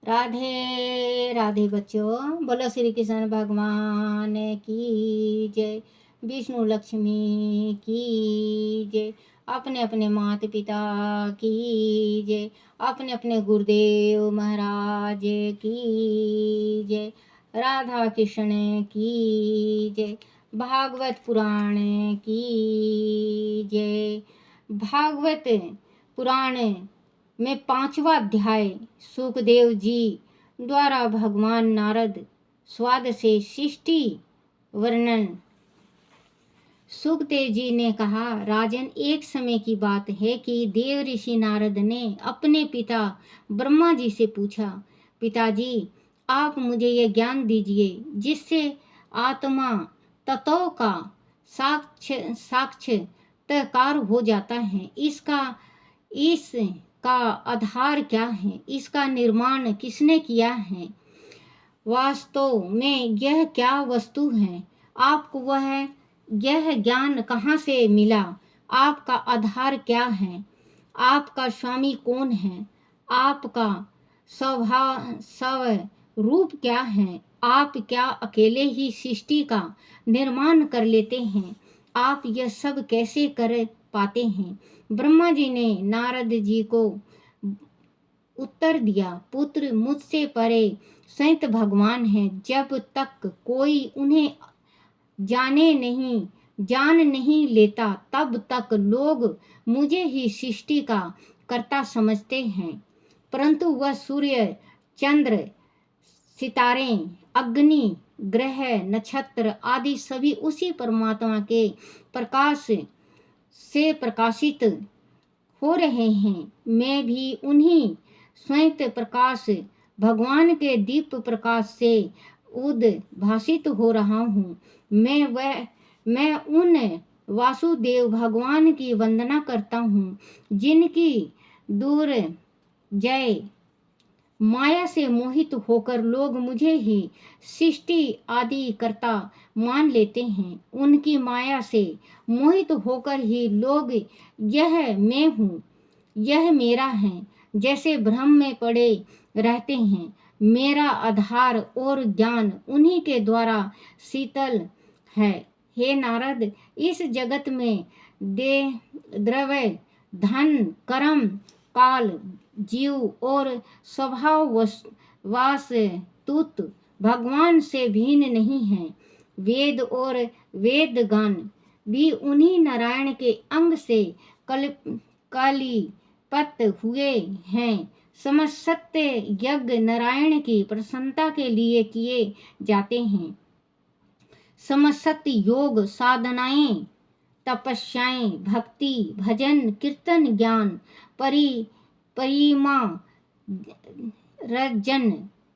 राधे राधे बच्चों, बोलो श्री कृष्ण भगवान की जय। विष्णु लक्ष्मी की जय। अपने अपने माता पिता की जय। अपने अपने गुरुदेव महाराज की जय। राधा कृष्ण की जय। भागवत पुराण की जय। भागवत पुराण में 5वां अध्याय सुखदेव जी द्वारा भगवान नारद स्वाद से सृष्टि वर्णन। सुखदेव जी ने कहा, राजन, एक समय की बात है कि देव ऋषि नारद ने अपने पिता ब्रह्मा जी से पूछा, पिताजी, आप मुझे यह ज्ञान दीजिए जिससे आत्मा तत्व का साक्षात्कार हो जाता है। इसका आधार क्या है? इसका निर्माण किसने किया है? वास्तव में यह क्या वस्तु है? आपको यह ज्ञान कहाँ से मिला? आपका आधार क्या है? आपका स्वामी कौन है? आपका स्वरूप क्या है? आप क्या अकेले ही सृष्टि का निर्माण कर लेते हैं? आप यह सब कैसे कर पाते हैं? ब्रह्मा जी ने नारद जी को उत्तर दिया, पुत्र, मुझसे परे संत भगवान हैं। जब तक कोई उन्हें जान नहीं लेता, तब तक लोग मुझे ही सृष्टि का कर्ता समझते हैं। परंतु वह सूर्य, चंद्र, सितारे, अग्नि, ग्रह, नक्षत्र आदि सभी उसी परमात्मा के प्रकाश से प्रकाशित हो रहे हैं। मैं भी उन्हीं स्वयं प्रकाश भगवान के दीप्त प्रकाश से उद्भासित हो रहा हूँ। मैं उन वासुदेव भगवान की वंदना करता हूँ जिनकी दूर जय माया से मोहित होकर लोग मुझे ही सृष्टि आदि कर्ता मान लेते हैं। उनकी माया से मोहित होकर ही लोग यह मैं हूँ, यह मेरा है, जैसे भ्रम में पड़े रहते हैं। मेरा आधार और ज्ञान उन्हीं के द्वारा शीतल है। हे नारद, इस जगत में द्रव्य, धन, कर्म, काल, जीव और स्वभाव वास्तुत भगवान से भिन्न नहीं है। वेद और वेदगान भी उन्हीं नारायण के अंग से कलिपत हुए हैं। समस्त यज्ञ नारायण की प्रसन्नता के लिए किए जाते हैं। समस्त योग साधनाएं, तपस्याएं, भक्ति, भजन, कीर्तन, ज्ञान, परिमा, रजन,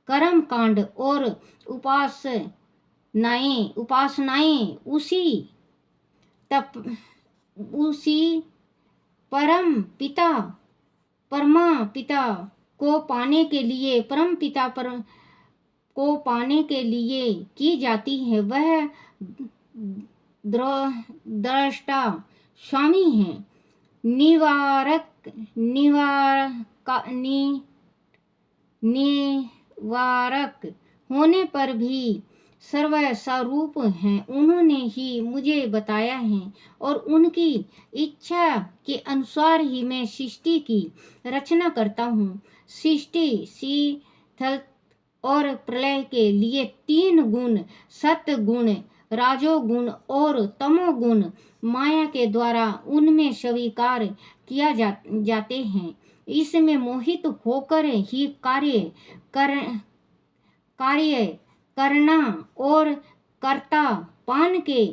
कर्म कांड और उपासनाएं उसी परमा पिता को पाने के लिए की जाती है। वह दृष्टा स्वामी है। निवारक होने पर भी सर्वस्वरूप हैं। उन्होंने ही मुझे बताया है और उनकी इच्छा के अनुसार ही मैं सृष्टि की रचना करता हूँ। सृष्टि, शीतल और प्रलय के लिए 3 गुण, सत्गुण, राजोगुण और तमोगुण माया के द्वारा उनमें स्वीकार किया जाते हैं। इसमें मोहित होकर ही कार्य करना और कर्ता पान के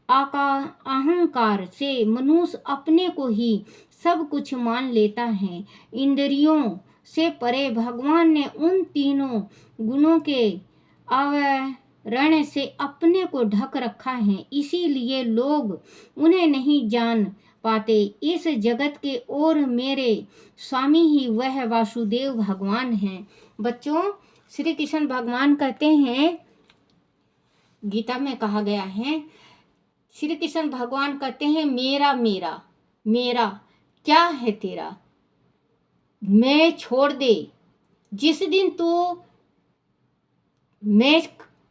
अहंकार से मनुष्य अपने को ही सब कुछ मान लेता है। इंद्रियों से परे भगवान ने उन तीनों गुणों के आवरण से अपने को ढक रखा है। इसीलिए लोग उन्हें नहीं जान पाते। इस जगत के और मेरे स्वामी ही वह वासुदेव भगवान हैं। बच्चों, श्री कृष्ण भगवान कहते हैं, गीता में कहा गया है, श्री कृष्ण भगवान कहते हैं, मेरा मेरा मेरा क्या है तेरा, मैं छोड़ दे, जिस दिन तू मैं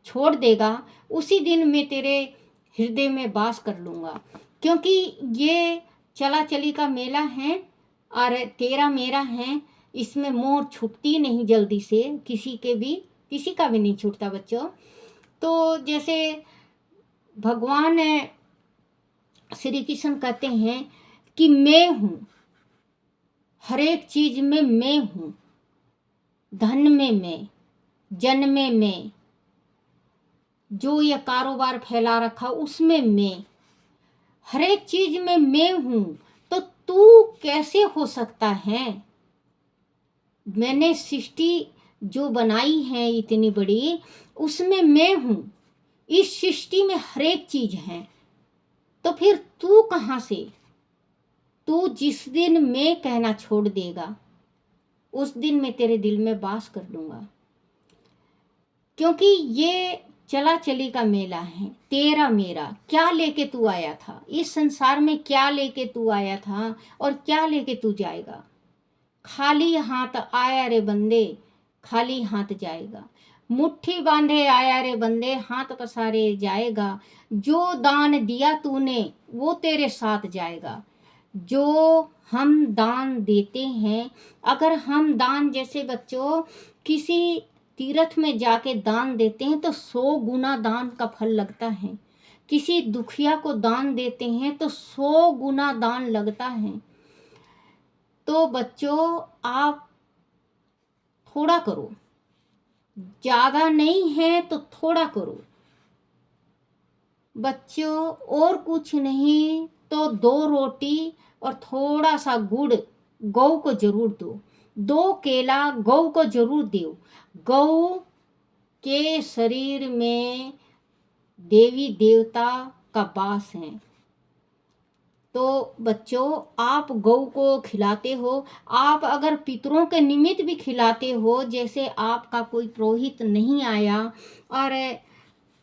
छोड़ देगा उसी दिन मैं तेरे हृदय में वास कर लूँगा, क्योंकि ये चला चली का मेला है और तेरा मेरा है। इसमें मोह छूटती नहीं जल्दी से, किसी का भी नहीं छूटता बच्चों। तो जैसे भगवान श्री कृष्ण कहते हैं कि मैं हूँ, हर एक चीज में मैं हूँ, धन में मैं, जन में मैं, जो ये कारोबार फैला रखा उसमें मैं, हर एक चीज में मैं हूँ। तो तू कैसे हो सकता है? मैंने सृष्टि जो बनाई है इतनी बड़ी, उसमें मैं हूँ, इस सृष्टि में हर एक चीज है। तो फिर तू कहाँ से? तू जिस दिन मैं कहना छोड़ देगा उस दिन मैं तेरे दिल में वास कर लूँगा, क्योंकि ये चला चली का मेला है। तेरा मेरा क्या लेके तू आया था इस संसार में, क्या लेके तू आया था और क्या लेके तू जाएगा? खाली हाथ आया रे बंदे, खाली हाथ जाएगा। मुट्ठी बांधे आया रे बंदे, हाथ पसारे जाएगा। जो दान दिया तूने वो तेरे साथ जाएगा। जो हम दान देते हैं, अगर हम दान, जैसे बच्चों किसी तीर्थ में जाके दान देते हैं तो 100 गुना दान का फल लगता है। किसी दुखिया को दान देते हैं तो 100 गुना दान लगता है। तो बच्चों आप थोड़ा करो, ज़्यादा नहीं है तो थोड़ा करो बच्चों। और कुछ नहीं तो 2 रोटी और थोड़ा सा गुड़ गौ को जरूर दो, 2 केला गौ को जरूर दो। गौ के शरीर में देवी देवता का वास है। तो बच्चों आप गौ को खिलाते हो, आप अगर पितरों के निमित्त भी खिलाते हो, जैसे आपका कोई पुरोहित नहीं आया और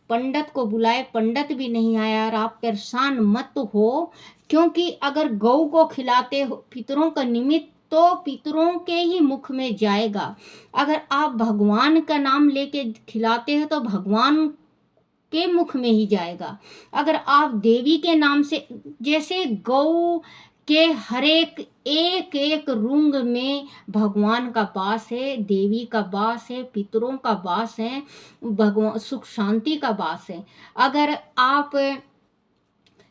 पंडित को बुलाए, पंडित भी नहीं आया और आप परेशान मत हो, क्योंकि अगर गौ को खिलाते हो पितरों का निमित्त तो पितरों के ही मुख में जाएगा। अगर आप भगवान का नाम लेके खिलाते हो तो भगवान के मुख में ही जाएगा। अगर आप देवी के नाम से, जैसे गौ के हर एक एक रुंग में भगवान का वास है, देवी का वास है, पितरों का वास है, भगवान सुख शांति का वास है। अगर आप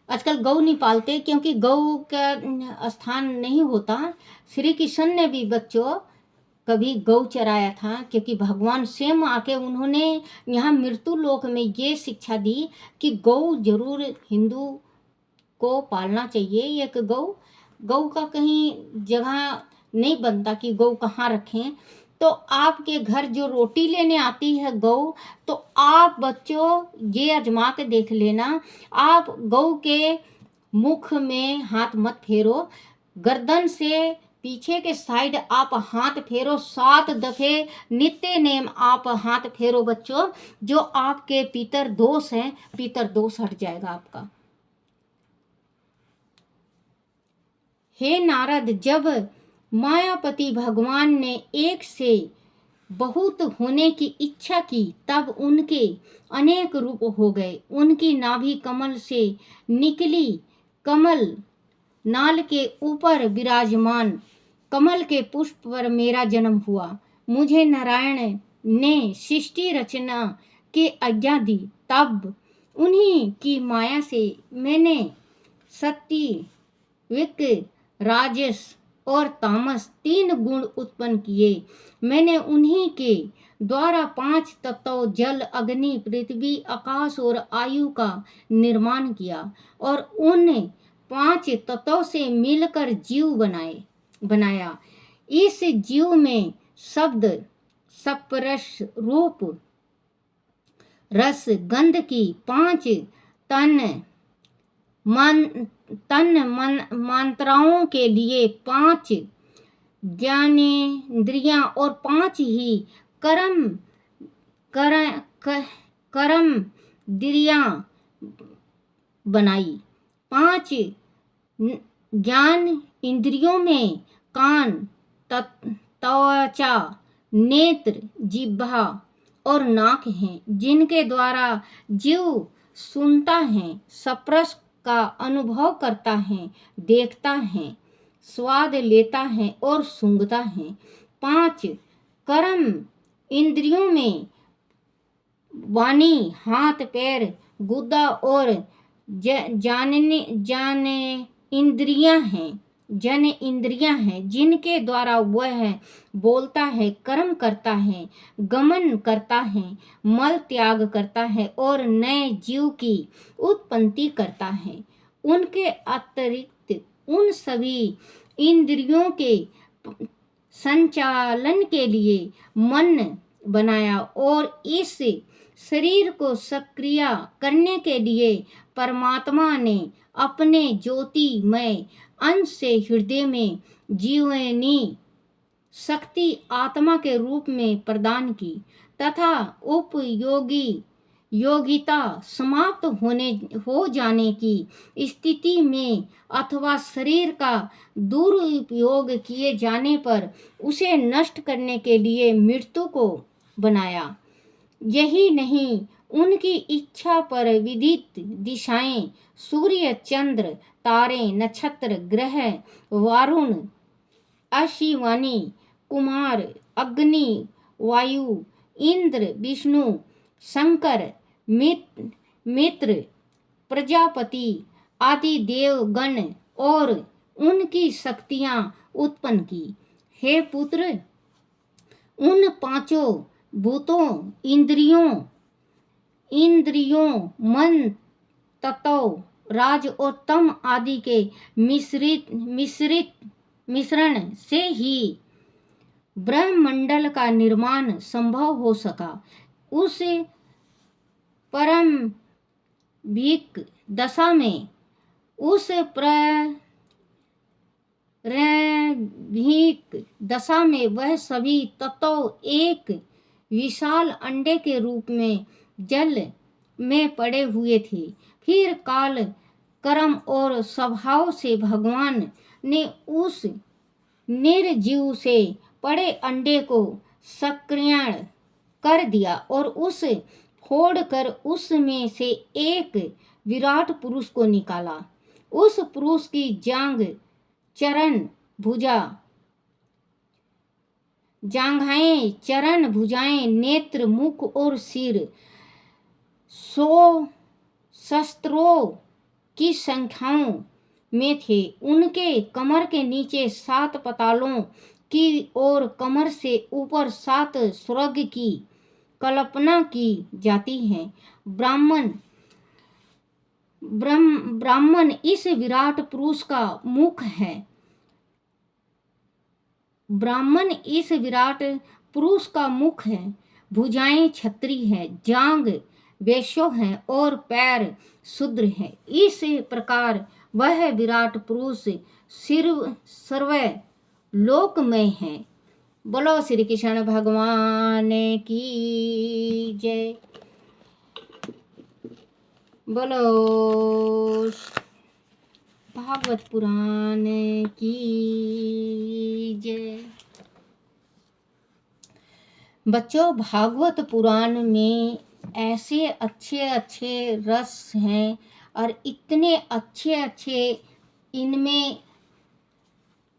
आजकल गौ नहीं पालते क्योंकि गौ का स्थान नहीं होता। श्री कृष्ण ने भी बच्चों कभी गौ चराया था, क्योंकि भगवान स्वयं आके उन्होंने यहाँ मृत्यु लोक में ये शिक्षा दी कि गौ जरूर हिंदू को पालना चाहिए। एक गौ का कहीं जगह नहीं बनता कि गौ कहाँ रखें। तो आपके घर जो रोटी लेने आती है गौ, तो आप बच्चों ये आजमा के देख लेना, आप गौ के मुख में हाथ मत फेरो, गर्दन से पीछे के साइड आप हाथ फेरो 7 दफे नित्य नेम आप हाथ फेरो बच्चों। जो आपके पितर दोष हैं, पितर दोष हट जाएगा आपका। हे नारद, जब मायापति भगवान ने एक से बहुत होने की इच्छा की तब उनके अनेक रूप हो गए। उनकी नाभि कमल से निकली, कमल नाल के ऊपर विराजमान कमल के पुष्प पर मेरा जन्म हुआ। मुझे नारायण ने सृष्टि रचना की आज्ञा दी, तब उन्हीं की माया से मैंने सत्य, विक, राजस और तामस 3 गुण उत्पन्न किए। मैंने उन्हीं के द्वारा 5 तत्व जल, अग्नि, पृथ्वी, आकाश और आयु का निर्माण किया और उन 5 तत्वों से मिलकर जीव बनाया। इस जीव में शब्द, स्पर्श, रूप, रस, गंध की 5 मात्राओं के लिए 5 ज्ञानेंद्रियां और 5 ही कर्म इंद्रियां बनाई। 5 ज्ञान इंद्रियों में कान, त्वचा, नेत्र, जिह्वा और नाक हैं, जिनके द्वारा जीव सुनता है, स्पर्श का अनुभव करता है, देखता है, स्वाद लेता है और सूंघता है। 5 कर्म इंद्रियों में वाणी, हाथ, पैर, गुदा और जाने इंद्रियां हैं, जिनके द्वारा वह बोलता है, कर्म करता है, गमन करता है, मल त्याग करता है और नए जीव की उत्पत्ति करता है। उनके अतिरिक्त उन सभी इंद्रियों के संचालन के लिए मन बनाया और इस शरीर को सक्रिय करने के लिए परमात्मा ने अपने ज्योतिमय अंश से हृदय में जीवनी शक्ति आत्मा के रूप में प्रदान की तथा योगिता समाप्त हो जाने की स्थिति में अथवा शरीर का दुरुपयोग किए जाने पर उसे नष्ट करने के लिए मृत्यु को बनाया। यही नहीं, उनकी इच्छा पर विदित दिशाएं, सूर्य, चंद्र, तारे, नक्षत्र, ग्रह, वारुण, अश्विनी कुमार, अग्नि, वायु, इंद्र, विष्णु, शंकर, मित्र, प्रजापति आदि देवगण और उनकी शक्तियां उत्पन्न की। हे पुत्र, उन 5 भूतों, इंद्रियों, मन, तत्व, राज और तम आदि के मिश्रण से ही ब्रह्मंडल का निर्माण संभव हो सका। उस प्रारंभिक दशा में वह सभी तत्व एक विशाल अंडे के रूप में जल में पड़े हुए थे। फिर काल, कर्म और स्वभाव से भगवान ने उस निर्जीव से पड़े अंडे को सक्रिय कर दिया और उस फोड़कर उसमें से एक विराट पुरुष को निकाला। उस पुरुष की जांघ, चरण, भुजाएं, नेत्र, मुख और सिर 100 शस्त्रों की संख्याओं में थे। उनके कमर के नीचे 7 पतालों की और कमर से ऊपर 7 स्वर्ग की कल्पना की जाती है। ब्राह्मण इस विराट पुरुष का मुख है। भुजाएं क्षत्रिय है, जांघ वैश्य है और पैर शूद्र है। इस प्रकार वह विराट पुरुष सर्व लोकमय है। बोलो श्री कृष्ण भगवान की जय। बोलो भागवत पुराण की जय। बच्चों, भागवत पुराण में ऐसे अच्छे रस हैं और इतने अच्छे इनमें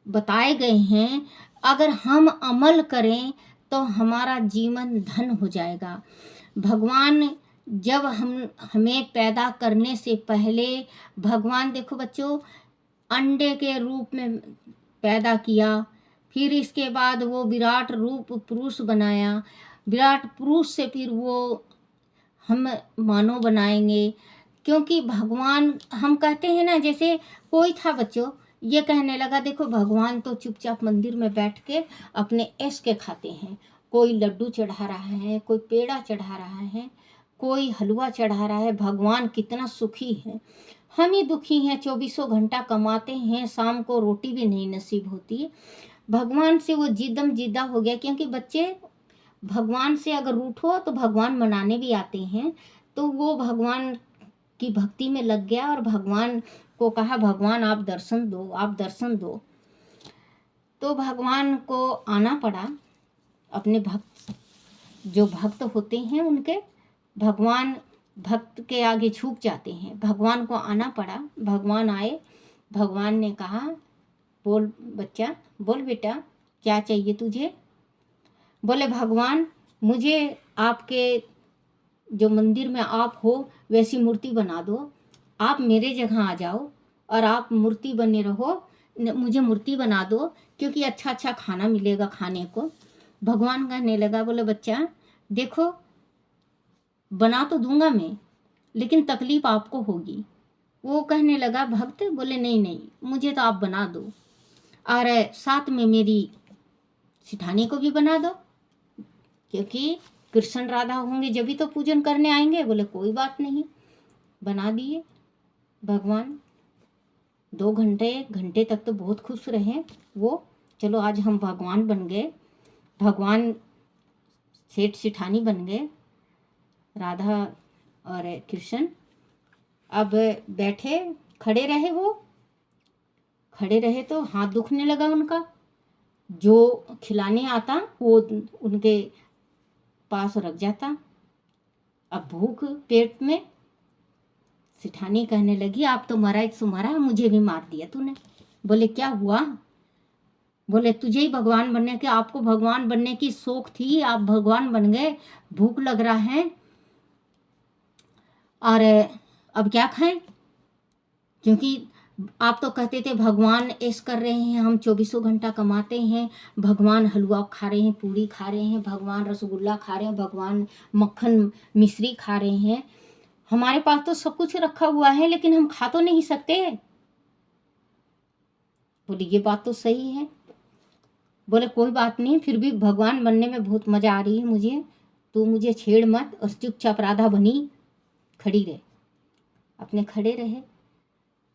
बताए गए हैं। अगर हम अमल करें तो हमारा जीवन धन हो जाएगा। भगवान जब हमें पैदा करने से पहले भगवान, देखो बच्चों, अंडे के रूप में पैदा किया। फिर इसके बाद वो विराट रूप पुरुष बनाया। विराट पुरुष से फिर वो हम मानव बनाएंगे, क्योंकि भगवान, हम कहते हैं ना, जैसे कोई था बच्चों, ये कहने लगा, देखो भगवान तो चुपचाप मंदिर में बैठ के अपने ऐश के खाते हैं। कोई लड्डू चढ़ा रहा है, कोई पेड़ा चढ़ा रहा है, कोई हलवा चढ़ा रहा है। भगवान कितना सुखी है, हम ही दुखी हैं। 24 घंटा कमाते हैं, शाम को रोटी भी नहीं नसीब होती। भगवान से वो जिद्दा हो गया, क्योंकि बच्चे भगवान से अगर रूठो तो भगवान मनाने भी आते हैं। तो वो भगवान की भक्ति में लग गया और भगवान को कहा, भगवान आप दर्शन दो। तो भगवान को आना पड़ा अपने भक्त, जो भक्त होते हैं उनके, भगवान भक्त के आगे झुक जाते हैं। भगवान को आना पड़ा, भगवान आए। भगवान ने कहा, बोल बच्चा, बोल बेटा, क्या चाहिए तुझे? बोले भगवान, मुझे आपके जो मंदिर में आप हो वैसी मूर्ति बना दो। आप मेरे जगह आ जाओ और आप मूर्ति बने रहो, मुझे मूर्ति बना दो, क्योंकि अच्छा अच्छा खाना मिलेगा खाने को। भगवान कहने लगा, बोले बच्चा देखो, बना तो दूंगा मैं, लेकिन तकलीफ आपको होगी। वो कहने लगा भक्त, बोले नहीं नहीं, मुझे तो आप बना दो, और साथ में मेरी सिठानी को भी बना दो, क्योंकि कृष्ण राधा होंगे जब भी तो पूजन करने आएंगे। बोले कोई बात नहीं, बना दिए भगवान। 2 घंटे तक तो बहुत खुश रहे वो। चलो आज हम भगवान बन गए, भगवान सेठ सिठानी बन गए, राधा और कृष्ण। अब बैठे, खड़े रहे, वो खड़े रहे तो हाथ दुखने लगा उनका। जो खिलाने आता वो उनके पास रख जाता। अब भूख पेट में, सिठानी कहने लगी, आप तो मरा सो मरा, मुझे भी मार दिया तूने। बोले क्या हुआ? बोले तुझे ही भगवान बनने के, आपको भगवान बनने की शौक थी, आप भगवान बन गए, भूख लग रहा है, और अब क्या खाएं? क्योंकि आप तो कहते थे भगवान ऐश कर रहे हैं, हम 24 घंटा कमाते हैं, भगवान हलवा खा रहे हैं, पूरी खा रहे हैं, भगवान रसगुल्ला खा रहे हैं, भगवान मक्खन मिश्री खा रहे हैं, हमारे पास तो सब कुछ रखा हुआ है, लेकिन हम खा तो नहीं सकते। बोले ये बात तो सही है। बोले कोई बात नहीं, फिर भी भगवान बनने में बहुत मज़ा आ रही है मुझे, तू मुझे छेड़ मत, और चुपचाप राधा बनी खड़ी रहे। अपने खड़े रहे।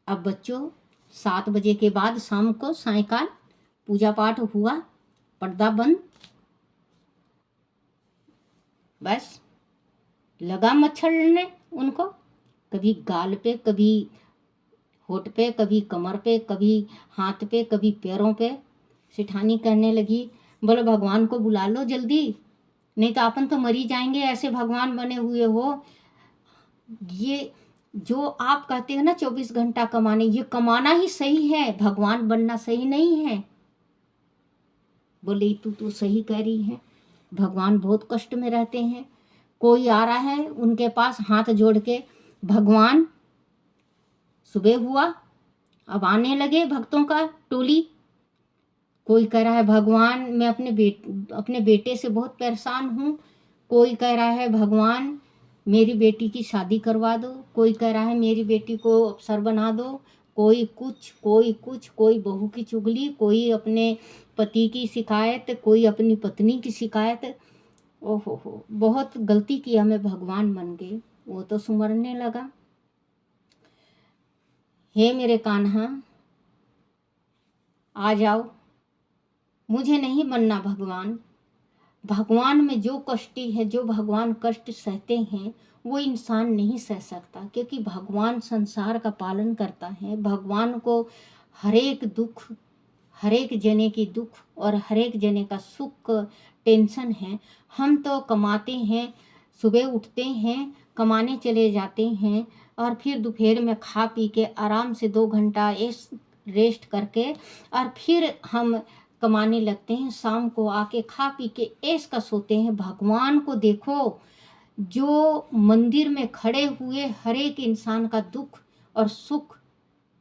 अब बच्चों 7 बजे के बाद शाम को सायकाल पूजा पाठ हुआ, पर्दा बंद, बस लगा मच्छर लड़ने उनको, कभी गाल पे, कभी होठ पे, कभी कमर पे, कभी हाथ पे, कभी पैरों पे। सिठानी कहने लगी, बोले भगवान को बुला लो जल्दी, नहीं तो अपन तो मरी जाएंगे, ऐसे भगवान बने हुए हो। ये जो आप कहते हो ना 24 घंटा कमाने, ये कमाना ही सही है, भगवान बनना सही नहीं है। बोले तू सही कह रही है, भगवान बहुत कष्ट में रहते हैं। कोई आ रहा है उनके पास हाथ जोड़ के, भगवान, सुबह हुआ, अब आने लगे भक्तों का टोली। कोई कह रहा है भगवान, मैं अपने बेटे से बहुत परेशान हूँ। कोई कह रहा है भगवान, मेरी बेटी की शादी करवा दो। कोई कह रहा है मेरी बेटी को अफसर बना दो। कोई कुछ, कोई कुछ, कोई बहू की चुगली, कोई अपने पति की शिकायत, कोई अपनी पत्नी की शिकायत। ओहो हो, बहुत गलती किया, मैं भगवान बन गई। वो तो सुमरने लगा, हे मेरे कान्हा आ जाओ, मुझे नहीं बनना भगवान। भगवान में जो कष्टी है, जो भगवान कष्ट सहते हैं, वो इंसान नहीं सह सकता, क्योंकि भगवान संसार का पालन करता है। भगवान को हरेक दुख, हरेक जने की दुख और हरेक जने का सुख टेंशन है। हम तो कमाते हैं, सुबह उठते हैं, कमाने चले जाते हैं, और फिर दोपहर में खा पी के आराम से 2 घंटा रेस्ट करके, और फिर हम कमाने लगते हैं। शाम को आके खा पी के ऐश का सोते हैं। भगवान को देखो, जो मंदिर में खड़े हुए हर एक इंसान का दुख और सुख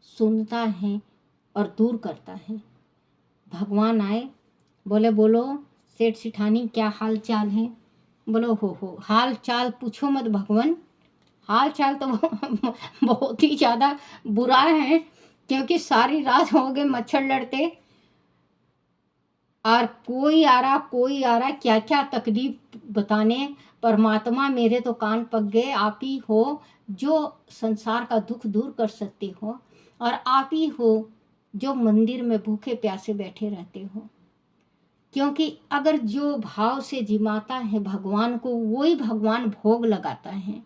सुनता है और दूर करता है। भगवान आए, बोले बोलो सेठ सिठानी क्या हाल चाल है? बोलो हो हाल चाल पूछो मत भगवान, हाल चाल तो बहुत ही ज़्यादा बुरा है, क्योंकि सारी रात हो गए मच्छर लड़ते, और कोई आ रहा, क्या क्या तकलीफ बताने। परमात्मा मेरे तो कान पक गए, आप ही हो जो संसार का दुख दूर कर सकते हो, और आप ही हो जो मंदिर में भूखे प्यासे बैठे रहते हो। क्योंकि अगर जो भाव से जिमाता है भगवान को, वही भगवान भोग लगाता है।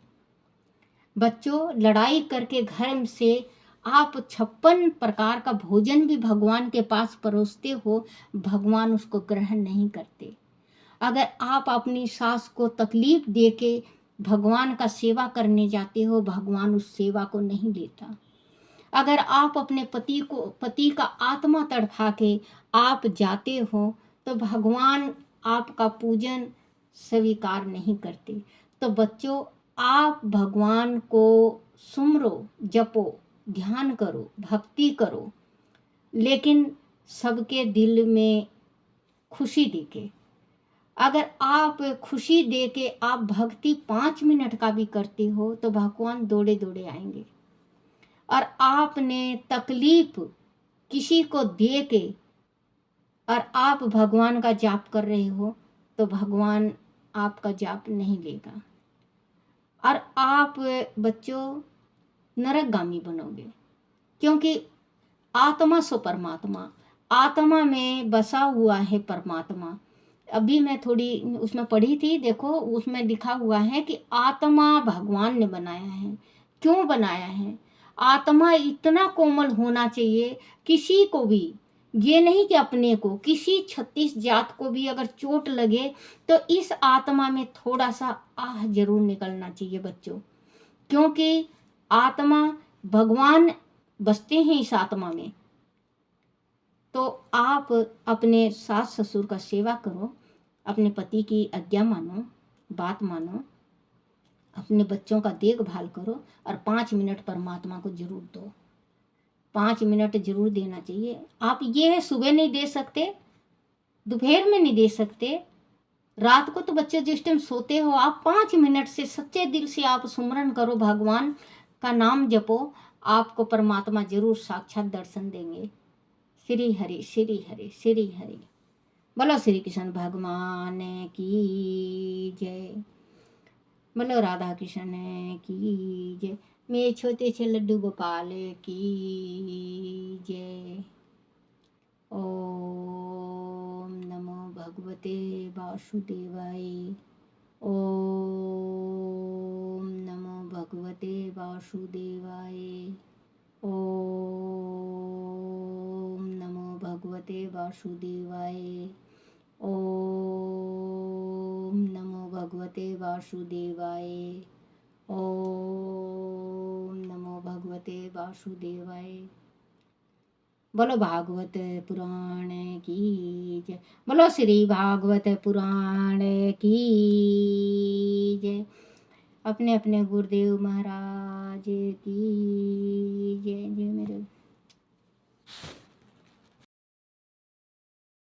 बच्चों, लड़ाई करके घर से आप 56 प्रकार का भोजन भी भगवान के पास परोसते हो, भगवान उसको ग्रहण नहीं करते। अगर आप अपनी सास को तकलीफ दे के भगवान का सेवा करने जाते हो, भगवान उस सेवा को नहीं लेता। अगर आप अपने पति का आत्मा तड़पा के आप जाते हो तो भगवान आपका पूजन स्वीकार नहीं करते। तो बच्चों, आप भगवान को सुमरो, जपो, ध्यान करो, भक्ति करो, लेकिन सबके दिल में खुशी देके। अगर आप खुशी दे के आप भक्ति 5 मिनट का भी करते हो तो भगवान दौड़े दौड़े आएंगे। और आपने तकलीफ किसी को दे के और आप भगवान का जाप कर रहे हो तो भगवान आपका जाप नहीं लेगा और आप बच्चों नरकगामी बनोगे। क्योंकि आत्मा सो परमात्मा, आत्मा में बसा हुआ है परमात्मा। अभी मैं थोड़ी उसमें पढ़ी थी, देखो उसमें लिखा हुआ है कि आत्मा भगवान ने बनाया है। क्यों बनाया है? आत्मा इतना कोमल होना चाहिए, किसी को भी, ये नहीं कि अपने को, किसी 36 जात को भी अगर चोट लगे तो इस आत्मा में थोड़ा सा आह जरूर निकलना चाहिए बच्चों। क्योंकि आत्मा, भगवान बसते हैं इस आत्मा में। तो आप अपने सास ससुर का सेवा करो, अपने पति की आज्ञा मानो, बात मानो, अपने बच्चों का देखभाल करो और 5 मिनट परमात्मा को जरूर दो। 5 मिनट जरूर देना चाहिए। आप ये सुबह नहीं दे सकते, दोपहर में नहीं दे सकते, रात को तो बच्चे जिस टाइम सोते हो आप 5 मिनट से सच्चे दिल से आप सुमरन करो, भगवान का नाम जपो, आपको परमात्मा जरूर साक्षात दर्शन देंगे। श्री हरि श्री हरि श्री हरि। बोलो श्री कृष्ण भगवान की जय। बोलो राधा कृष्ण की जय। मेरे छोटे से लड्डू गोपाल की जय। ओम नमो भगवते वासुदेवाय। ओम नमो भगवते वासुदेवाय। ओम नमो भगवते वासुदेवाय। ओम नमो भगवते वासुदेवाय। ओम नमो भगवते वासुदेवाय। बोलो भागवत पुराण की जय। बोलो श्री भागवत पुराण की जय। अपने अपने गुरुदेव महाराज की जय। जय मेरे